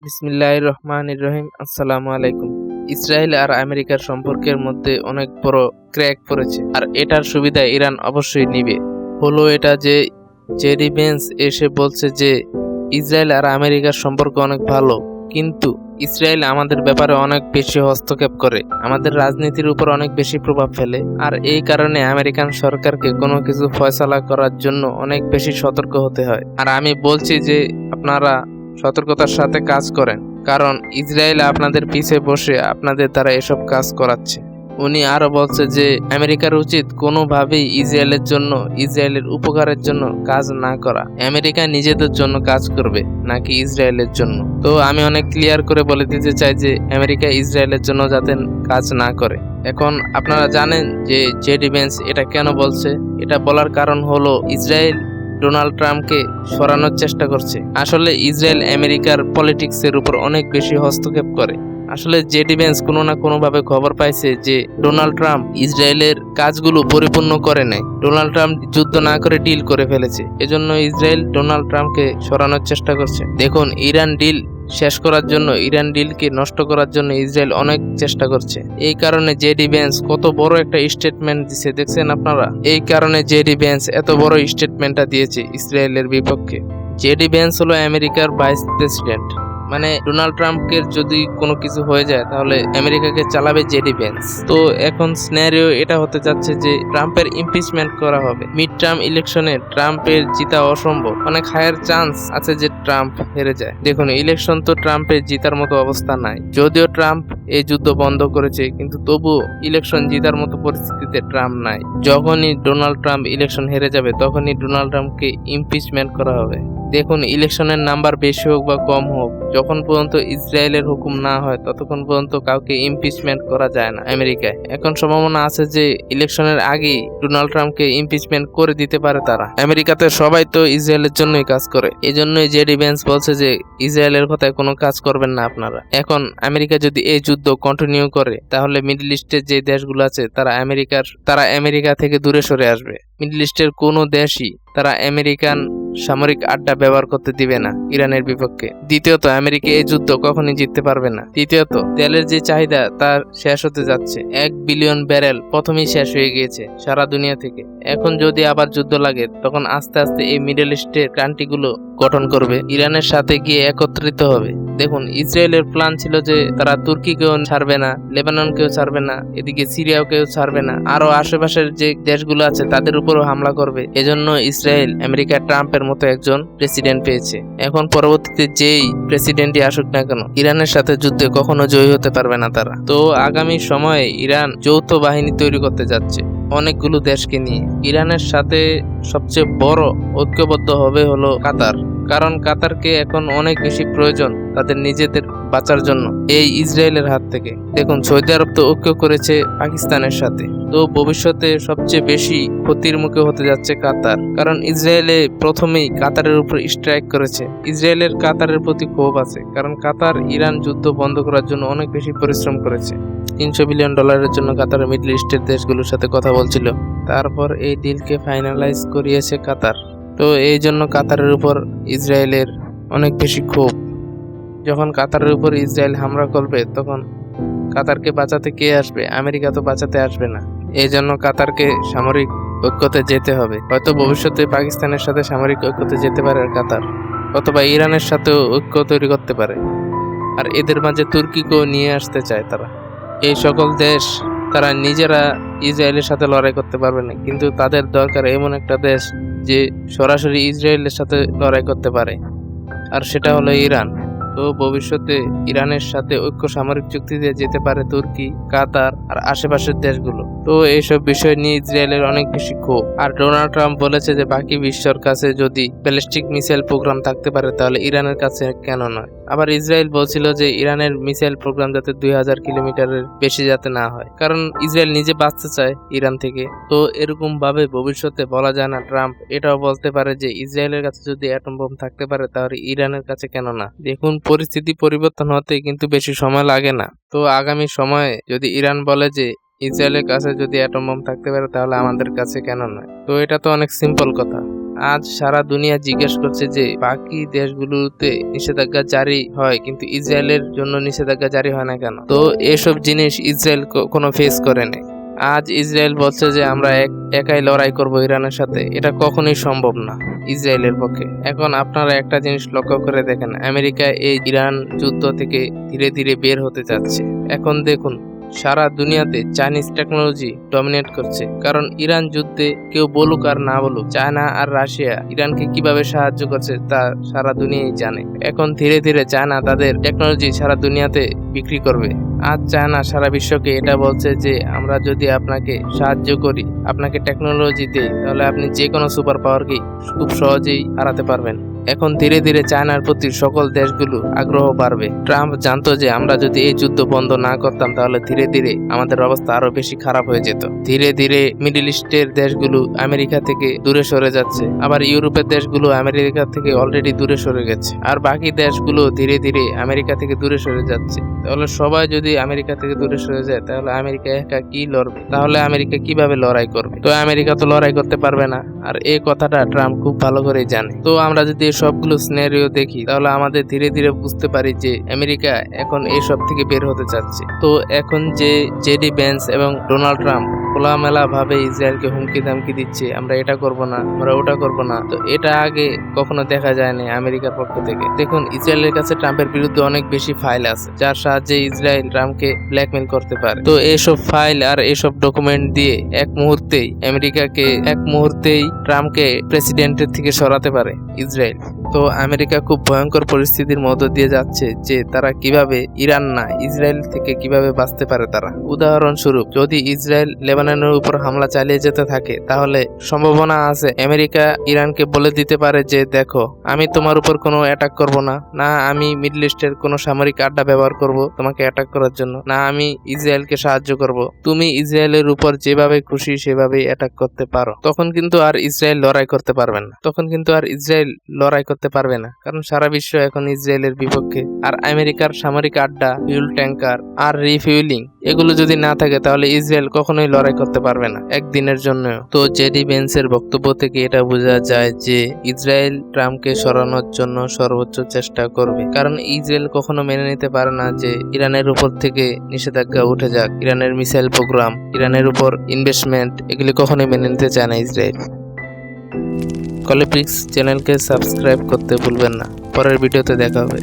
বিসমিল্লাহির রহমানির রহিম। আসসালামু আলাইকুম। ইসরায়েল আর আমেরিকার সম্পর্কের মধ্যে অনেক বড় ক্র্যাক পড়েছে, আর এটার সুবিধা ইরান অবশ্যই নিবে। হলো এটা যে জেডি ভেন্স এসে বলছে যে ইসরায়েল আর আমেরিকার সম্পর্ক অনেক ভালো, কিন্তু ইসরায়েল আমাদের ব্যাপারে অনেক বেশি হস্তক্ষেপ করে, আমাদের রাজনীতির উপর অনেক বেশি প্রভাব ফেলে। আর এই কারণে আমেরিকান সরকারকে কোনো কিছু ফয়সালা করার জন্য অনেক বেশি সতর্ক হতে হয়। আর আমি বলছি যে আপনারা সতর্কতার সাথে কাজ করেন, কারণ ইসরায়েল আপনাদের পিছে বসে আপনাদের দ্বারা এসব কাজ করাচ্ছে। উনি আরো বলছে যে আমেরিকার উচিত কোনোভাবেই ইসরায়েলের উপকারের জন্য কাজ না করা। আমেরিকা নিজেদের জন্য কাজ করবে, নাকি ইসরায়েলের জন্য। তো আমি অনেক ক্লিয়ার করে বলে দিতে চাই যে আমেরিকা ইসরায়েলের জন্য যাতে কাজ না করে। এখন আপনারা জানেন যে জেডি ভেন্স এটা কেন বলছে। এটা বলার কারণ হলো ইসরায়েল ডোনাল্ড ট্রাম্পকে সরানোর চেষ্টা করছে। আসলে ইসরায়েল আমেরিকার পলিটিক্সের উপর অনেক বেশি হস্তক্ষেপ করে। আসলে জেডি ভেন্স কোনো না কোনো ভাবে খবর পাইছে যে ডোনাল্ড ট্রাম্প ইসরায়েলের কাজগুলো পরিপূর্ণ করে নাই। ডোনাল্ড ট্রাম্প যুদ্ধ না করে ডিল করে ফেলেছে, এজন্য ইসরায়েল ডোনাল্ড ট্রাম্পকে সরানোর চেষ্টা করছে। দেখুন, ইরান ডিলকে নষ্ট করার জন্য ইসরায়েল অনেক চেষ্টা করছে। এই কারণে জেডি ভেন্স কত বড় একটা স্টেটমেন্ট দিছে, দেখছেন আপনারা। এই কারণে জেডি ভেন্স এত বড় স্টেটমেন্টটা দিয়েছে ইসরায়েলের বিপক্ষে। জেডি ভেন্স হলো আমেরিকার ভাইস প্রেসিডেন্ট, মানে ডোনাল্ড ট্রাম্পের যদি কোনো কিছু হয়ে যায় তাহলে আমেরিকাকে চালাবে জেডি ভেন্স। তো এখন সিনারিও এটা হতে যাচ্ছে যে ট্রাম্পের ইমপিচমেন্ট করা হবে। মিড টার্ম ইলেকশনে ট্রাম্পের জিতা অসম্ভব, অনেক হায়ার চান্স আছে যে ট্রাম্প হেরে যায়। দেখুন, ইলেকশন তো ট্রাম্পের জিতার মতো অবস্থা নাই। যদিও ট্রাম্প এই যুদ্ধ বন্ধ করেছে, কিন্তু তবুও ইলেকশন জিতার মতো পরিস্থিতিতে ট্রাম্প নাই। যখনই ডোনাল্ড ট্রাম্প ইলেকশন হেরে যাবে তখনই ডোনাল্ড ট্রাম্পকে ইমপিচমেন্ট করা হবে। দেখুন, ইলেকশনের নাম্বার বেশি হোক বা কম হোক, যখন পর্যন্ত ইসরায়েলের হুকুম না হয় ততক্ষণ পর্যন্ত কাউকে ইমপিচমেন্ট করা যায় না আমেরিকায়। এখন সম্ভাবনা আছে যে ইলেকশনের আগেই ডোনাল্ড ট্রাম্পকে ইমপিচমেন্ট করে দিতে পারে তারা। আমেরিকাতে সবাই তো ইসরায়েলের জন্যই কাজ করে, এজন্যই জেডি ভেন্স বলছে যে ইসরায়েলের কথায় কোনো কাজ করবেন না আপনারা। এখন আমেরিকা যদি এই যুদ্ধ কন্টিনিউ করে তাহলে মিডল ইস্টের যে দেশগুলো আছে তারা আমেরিকা থেকে দূরে সরে আসবে। মিডল ইস্টের কোনো দেশই তারা আমেরিকান সামরিক আড্ডা ব্যবহার করতে দিবে না ইরানের বিপক্ষে। দ্বিতীয়ত, আমেরিকা এই যুদ্ধ কখনই জিততে পারবে না। তৃতীয়ত, তেলের যে চাহিদা তার শেষ হতে যাচ্ছে। 1 বিলিয়ন ব্যারেল প্রথমেই শেষ হয়ে গিয়েছে সারা দুনিয়া থেকে। এখন যদি আবার যুদ্ধ লাগে তখন আস্তে আস্তে এই মিডল ইস্টের কান্ট্রিগুলো গঠন করবে, ইরানের সাথে গিয়ে একত্রিত হবে। দেখুন, ইসরায়েলের প্ল্যান ছিল যে তারা তুর্কিকেও ছাড়বে না, লেবাননকেও ছাড়বে না, এদিকে সিরিয়াকেও ছাড়বে না, আরো আশেপাশের যে দেশগুলো আছে তাদের উপরও হামলা করবে। এজন্য ইসরায়েল আমেরিকা ট্রাম্পের মতো একজন প্রেসিডেন্ট পেয়েছে। এখন পরবর্তীতে যেই প্রেসিডেন্টই আসুক না কেন, ইরানের সাথে যুদ্ধে কখনো জয়ী হতে পারবে না তারা। তো আগামী সময়ে ইরান যৌথ বাহিনী তৈরি করতে যাচ্ছে অনেকগুলো দেশকে নিয়ে। ইরানের সাথে সবচেয়ে বড় ঐক্যবদ্ধ হবে হলো কাতার, কারণ কাতারকে এখন অনেক বেশি প্রয়োজন তাদের নিজেদের বাঁচার জন্য এই ইসরায়েলের হাত থেকে। দেখুন, সৌদি আরব তো ঐক্য করেছে পাকিস্তানের সাথে, তো ভবিষ্যতে সবচেয়ে বেশি ক্ষতির মুখে হতে যাচ্ছে কাতার, কারণ ইসরায়েলে প্রথমেই কাতারের উপর স্ট্রাইক করেছে। ইসরায়েলের কাতারের প্রতি ক্ষোভ আছে, কারণ কাতার ইরান যুদ্ধ বন্ধ করার জন্য অনেক বেশি পরিশ্রম করেছে। $300 বিলিয়ন জন্য কাতার মিডল ইস্টের দেশগুলোর সাথে কথা বলছিল, তারপর এই ডিলকে ফাইনালাইজ করিয়েছে কাতার। তো এই জন্য কাতারের উপর ইসরায়েলের অনেক বেশি ক্ষোভ। যখন কাতারের উপর ইসরায়েল হামলা করবে তখন কাতারকে বাঁচাতে কে আসবে? আমেরিকা তো বাঁচাতে আসবে না। এই জন্য কাতারকে সামরিক ঐক্যতে যেতে হবে। হয়তো ভবিষ্যতে পাকিস্তানের সাথে সামরিক ঐক্যতে যেতে পারে কাতার, অথবা ইরানের সাথেও ঐক্য তৈরি করতে পারে। আর এদের মাঝে তুর্কিকেও নিয়ে আসতে চায় তারা। এই সকল দেশ তারা নিজেরা ইসরায়েলের সাথে লড়াই করতে পারবে না, কিন্তু তাদের দরকার এমন একটা দেশ যে সরাসরি ইসরায়েলের সাথে লড়াই করতে পারে, আর সেটা হলো ইরান। তো ভবিষ্যতে ইরানের সাথে ঐক্য সামরিক চুক্তি দিয়ে যেতে পারে তুর্কি, কাতার আর আশেপাশের দেশগুলো। তো এইসব বিষয় নিয়ে ইসরায়েলের অনেক বেশি ক্ষোভ। আর ডোনাল্ড ট্রাম্প বলেছে যে বাকি বিশ্বর কাছে যদি ব্যালিস্টিক মিসাইল প্রোগ্রাম থাকতে পারে তাহলে ইরানের কাছে কেন নয়। আবার ইসরায়েল বলছিল যে ইরানের মিসাইল প্রোগ্রাম যাতে 2000 কিলোমিটারের বেশি যাতে না হয়, কারণ ইসরায়েল নিজে বাঁচতে চায় ইরান থেকে। তো এরকম ভাবে ভবিষ্যতে বলা যায় না। ট্রাম্প এটাও বলতে পারে যে ইসরায়েলের কাছে যদি অ্যাটম বোম থাকতে পারে তাহলে ইরানের কাছে কেন না। দেখুন, পরিস্থিতি পরিবর্তন হতে কিন্তু বেশি সময় লাগে না। তো আগামী সময়ে যদি ইরান বলে যে ইসরায়েলের কাছে যদি অ্যাটম বোম থাকতে পারে তাহলে আমাদের কাছে কেন নয়, তো এটা তো অনেক সিম্পল কথা। আজ সারা দুনিয়া জিজ্ঞেস করছে যে বাকি দেশগুলোতে নিষেধাজ্ঞা জারি হয় কিন্তু ইসরায়েলের জন্য নিষেধাজ্ঞা জারি হয় না কেন। তো এসব জিনিস ইসরায়েল কোনো ফেস করে নেই। আজ ইসরায়েল বলছে যে আমরা একাই লড়াই করব ইরানের সাথে, এটা কখনোই সম্ভব না ইসরায়েলের পক্ষে। এখন আপনারা একটা জিনিস লক্ষ্য করে দেখেন, আমেরিকা এই ইরান যুদ্ধ থেকে ধীরে ধীরে বের হতে যাচ্ছে। এখন দেখুন সারা দুনিয়াতে চাইনিজ টেকনোলজি ডমিনেট করছে, কারণ ইরান যুদ্ধে কেউ বলুক আর না বলুক, চায়না আর রাশিয়া ইরানকে কিভাবে সাহায্য করছে তা সারা দুনিয়াই জানে। এখন ধীরে ধীরে চায়না তাদের টেকনোলজি সারা দুনিয়াতে বিক্রি করবে। আজ চায়না সারা বিশ্বকে এটা বলছে যে আমরা যদি আপনাকে সাহায্য করি, আপনাকে টেকনোলজি দেই, তাহলে আপনি যে কোনো সুপার পাওয়ারকেই খুব সহজেই হারাতে পারবেন। এখন ধীরে ধীরে চায়নার প্রতি সকল দেশগুলো আগ্রহ বাড়বে। ট্রাম্প জানতো যে আমরা যদি এই যুদ্ধ বন্ধ না করতাম তাহলে ধীরে ধীরে আমাদের অবস্থা আরো বেশি খারাপ হয়ে যেত। ধীরে ধীরে মিডল ইস্টের দেশগুলো আমেরিকা থেকে দূরে সরে যাচ্ছে, আবার ইউরোপের দেশগুলো আমেরিকা থেকে অলরেডি দূরে সরে গেছে, আর বাকি দেশগুলো ধীরে ধীরে আমেরিকা থেকে দূরে সরে যাচ্ছে। তাহলে সবাই যদি আমেরিকা থেকে দূরে সরে যায় তাহলে আমেরিকা একা কি লড়বে? তাহলে আমেরিকা কিভাবে লড়াই করবে? তো আমেরিকা তো লড়াই করতে পারবে না, আর এই কথাটা ট্রাম্প খুব ভালো করেই জানে। তো আমরা যদি সবগুলো সিনারিও দেখি তাহলে আমাদের ধীরে ধীরে বুঝতে পারি যে আমেরিকা এখন এইসব থেকে বের হতে চাচ্ছে। তো এখন যে জেডি ভ্যান্স এবং ডোনাল্ড ট্রাম্প খোলামেলা ভাবে ইসরায়েলকে হুমকি ধামকি দিচ্ছে, আমরা এটা করব না, আমরা ওটা করব না, তো এটা আগে কখনো দেখা যায়নি আমেরিকার পক্ষ থেকে। দেখুন ইসরায়েলের কাছে ট্রাম্পের বিরুদ্ধে অনেক বেশি ফাইল আছে, যার সাহায্যে ইসরায়েল ট্রাম্পকে ব্ল্যাকমেল করতে পারে। তো এইসব ফাইল আর এইসব ডকুমেন্ট দিয়ে এক মুহূর্তেই ট্রাম্পকে প্রেসিডেন্টের থেকে সরাতে পারে ইসরায়েল। তো আমেরিকা খুব ভয়ঙ্কর পরিস্থিতির মধ্য দিয়ে যাচ্ছে যে তারা কিভাবে ইরান না ইসরায়েল থেকে কিভাবে বাঁচতে পারে তারা। উদাহরণস্বরূপ যদি ইসরায়েল লেবাননের উপর হামলা চালিয়ে যেতে থাকে তাহলে সম্ভাবনা আছে আমেরিকা ইরানকে বলে দিতে পারে যে দেখো আমি তোমার উপর কোনো অ্যাটাক করব না, আমি মিডল ইস্টের কোনো সামরিক আড্ডা ব্যবহার করব তোমাকে অ্যাটাক করার জন্য, না আমি ইসরায়েলকে সাহায্য করব, তুমি ইসরায়েলের উপর যেভাবে খুশি সেভাবেই অ্যাটাক করতে পারো। তখন কিন্তু আর ইসরায়েল লড়াই করতে পারবে না, কারণ সারা বিশ্ব এখন ইসরায়েলের বিপক্ষে। আর আমেরিকার সামরিক আড্ডা, ফিউল ট্যাঙ্কার আর রিফিউলিং এগুলো যদি না থাকে তাহলে ইসরায়েল কখনোই লড়াই করতে পারবে না একদিনের জন্য। তো জেডি ভ্যান্সের বক্তব্য থেকে এটা বোঝা যায় যে ইসরায়েল ট্রাম্পকে সরানোর জন্য সর্বোচ্চ চেষ্টা করবে, কারণ ইসরায়েল কখনো মেনে নিতে পারে না যে ইরানের উপর থেকে নিষেধাজ্ঞা উঠে যাক। ইরানের মিসাইল প্রোগ্রাম, ইরানের উপর ইনভেস্টমেন্ট, এগুলি কখনোই মেনে নিতে চায় না ইসরায়েল। কলিপিক্স চ্যানেলকে সাবস্ক্রাইব করতে ভুলবেন না। পরের ভিডিওতে দেখা হবে।